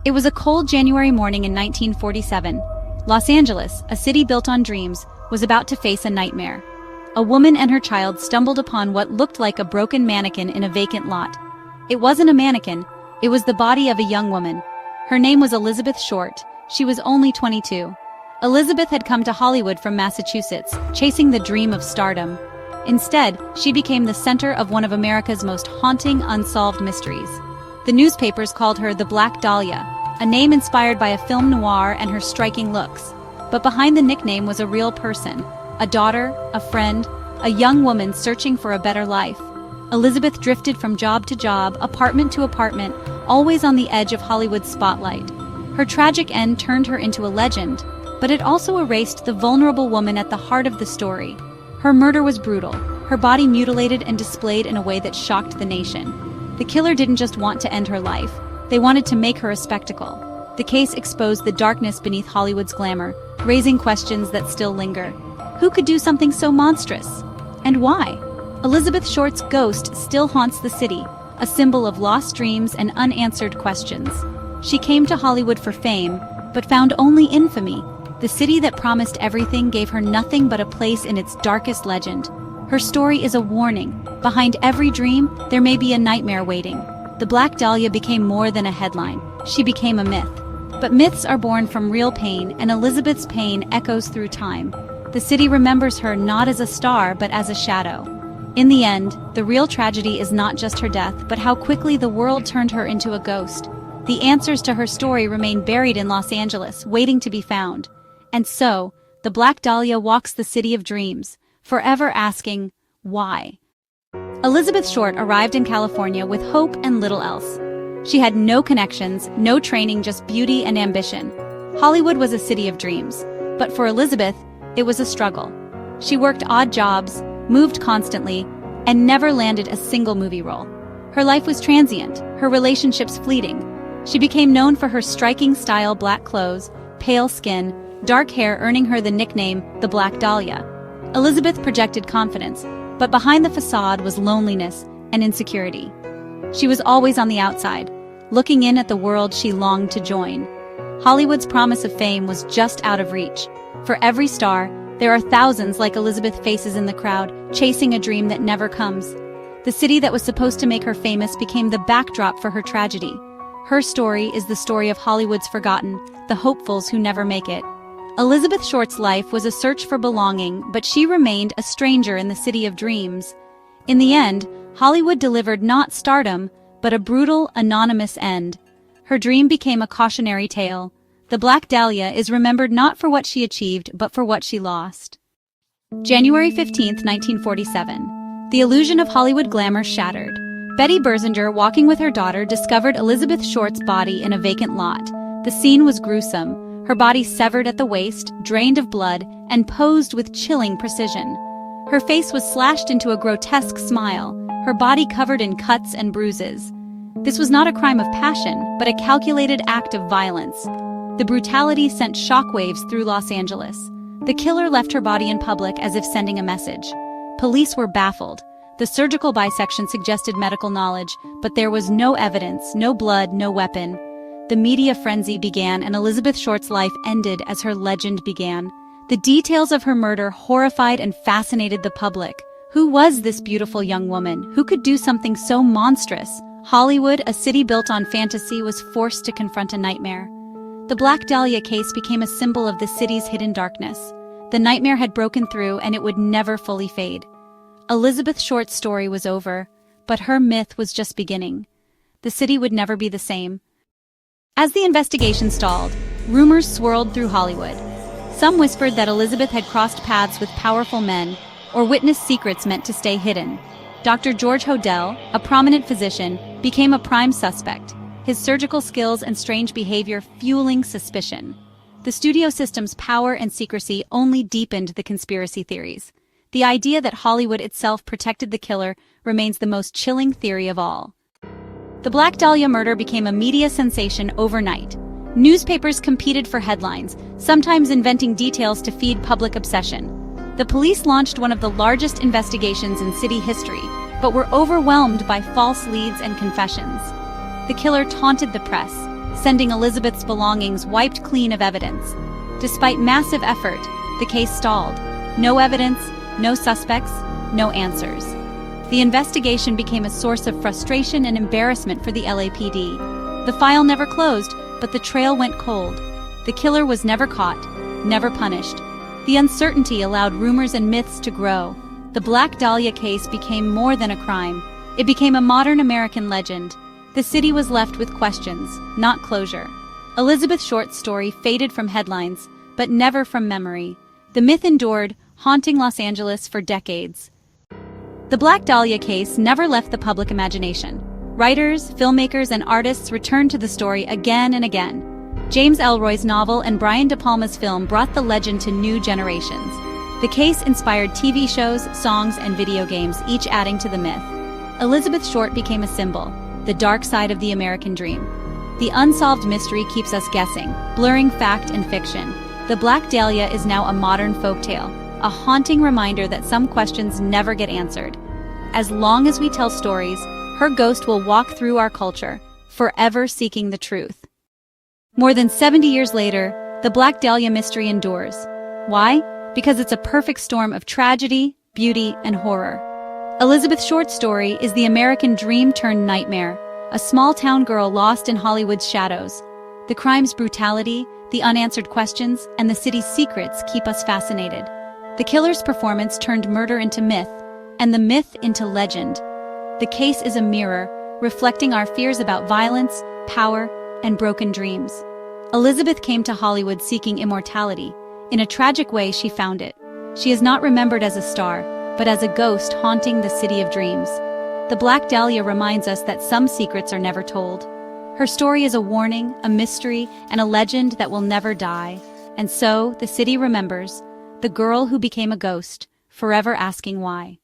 It was a cold January morning in 1947. Los Angeles, a city built on dreams, was about to face a nightmare. A woman and her child stumbled upon what looked like a broken mannequin in a vacant lot. It wasn't a mannequin, it was the body of a young woman. Her name was Elizabeth Short. She was only 22. Elizabeth had come to Hollywood from Massachusetts, chasing the dream of stardom. Instead, she became the center of one of America's most haunting unsolved mysteries. The newspapers called her the Black Dahlia, a name inspired by a film noir and her striking looks. But behind the nickname was a real person, a daughter, a friend, a young woman searching for a better life. Elizabeth drifted from job to job, apartment to apartment, always on the edge of Hollywood's spotlight. Her tragic end turned her into a legend, but it also erased the vulnerable woman at the heart of the story. Her murder was brutal, her body mutilated and displayed in a way that shocked the nation. The killer didn't just want to end her life, they wanted to make her a spectacle. The case exposed the darkness beneath Hollywood's glamour, raising questions that still linger. Who could do something so monstrous? And why? Elizabeth Short's ghost still haunts the city, a symbol of lost dreams and unanswered questions. She came to Hollywood for fame, but found only infamy. The city that promised everything gave her nothing but a place in its darkest legend. Her story is a warning. Behind every dream, there may be a nightmare waiting. The Black Dahlia became more than a headline. She became a myth. But myths are born from real pain, and Elizabeth's pain echoes through time. The city remembers her not as a star, but as a shadow. In the end, the real tragedy is not just her death, but how quickly the world turned her into a ghost. The answers to her story remain buried in Los Angeles, waiting to be found. And so, the Black Dahlia walks the city of dreams, forever asking, why? Elizabeth Short arrived in California with hope and little else. She had no connections, no training, just beauty and ambition. Hollywood was a city of dreams, but for Elizabeth, it was a struggle. She worked odd jobs, moved constantly, and never landed a single movie role. Her life was transient, her relationships fleeting. She became known for her striking style, black clothes, pale skin, dark hair, earning her the nickname the Black Dahlia. Elizabeth projected confidence, but behind the facade was loneliness and insecurity. She was always on the outside, looking in at the world she longed to join. Hollywood's promise of fame was just out of reach. For every star, there are thousands like Elizabeth faces in the crowd, chasing a dream that never comes. The city that was supposed to make her famous became the backdrop for her tragedy. Her story is the story of Hollywood's forgotten, the hopefuls who never make it. Elizabeth Short's life was a search for belonging, but she remained a stranger in the city of dreams. In the end, Hollywood delivered not stardom, but a brutal, anonymous end. Her dream became a cautionary tale. The Black Dahlia is remembered not for what she achieved, but for what she lost. January 15, 1947. The illusion of Hollywood glamour shattered. Betty Berzinger, walking with her daughter, discovered Elizabeth Short's body in a vacant lot. The scene was gruesome. Her body severed at the waist, drained of blood, and posed with chilling precision. Her face was slashed into a grotesque smile, her body covered in cuts and bruises. This was not a crime of passion, but a calculated act of violence. The brutality sent shockwaves through Los Angeles. The killer left her body in public as if sending a message. Police were baffled. The surgical bisection suggested medical knowledge, but there was no evidence, no blood, no weapon. The media frenzy began, and Elizabeth Short's life ended as her legend began. The details of her murder horrified and fascinated the public. Who was this beautiful young woman? Who could do something so monstrous? Hollywood, a city built on fantasy, was forced to confront a nightmare. The Black Dahlia case became a symbol of the city's hidden darkness. The nightmare had broken through, and it would never fully fade. Elizabeth Short's story was over, but her myth was just beginning. The city would never be the same. As the investigation stalled, rumors swirled through Hollywood. Some whispered that Elizabeth had crossed paths with powerful men, or witnessed secrets meant to stay hidden. Dr. George Hodel, a prominent physician, became a prime suspect, his surgical skills and strange behavior fueling suspicion. The studio system's power and secrecy only deepened the conspiracy theories. The idea that Hollywood itself protected the killer remains the most chilling theory of all. The Black Dahlia murder became a media sensation overnight. Newspapers competed for headlines, sometimes inventing details to feed public obsession. The police launched one of the largest investigations in city history, but were overwhelmed by false leads and confessions. The killer taunted the press, sending Elizabeth's belongings wiped clean of evidence. Despite massive effort, the case stalled. No evidence, no suspects, no answers. The investigation became a source of frustration and embarrassment for the LAPD. The file never closed, but the trail went cold. The killer was never caught, never punished. The uncertainty allowed rumors and myths to grow. The Black Dahlia case became more than a crime. It became a modern American legend. The city was left with questions, not closure. Elizabeth Short's story faded from headlines, but never from memory. The myth endured, haunting Los Angeles for decades. The Black Dahlia case never left the public imagination. Writers, filmmakers, and artists returned to the story again and again. James Ellroy's novel and Brian De Palma's film brought the legend to new generations. The case inspired TV shows, songs, and video games, each adding to the myth. Elizabeth Short became a symbol, the dark side of the American dream. The unsolved mystery keeps us guessing, blurring fact and fiction. The Black Dahlia is now a modern folktale, a haunting reminder that some questions never get answered. As long as we tell stories, her ghost will walk through our culture, forever seeking the truth. More than 70 years later, the Black Dahlia mystery endures. Why? Because it's a perfect storm of tragedy, beauty, and horror. Elizabeth Short's story is the American dream turned nightmare, a small-town girl lost in Hollywood's shadows. The crime's brutality, the unanswered questions, and the city's secrets keep us fascinated. The killer's performance turned murder into myth, and the myth into legend. The case is a mirror, reflecting our fears about violence, power, and broken dreams. Elizabeth came to Hollywood seeking immortality. In a tragic way, she found it. She is not remembered as a star, but as a ghost haunting the city of dreams. The Black Dahlia reminds us that some secrets are never told. Her story is a warning, a mystery, and a legend that will never die. And so, the city remembers, the girl who became a ghost, forever asking why.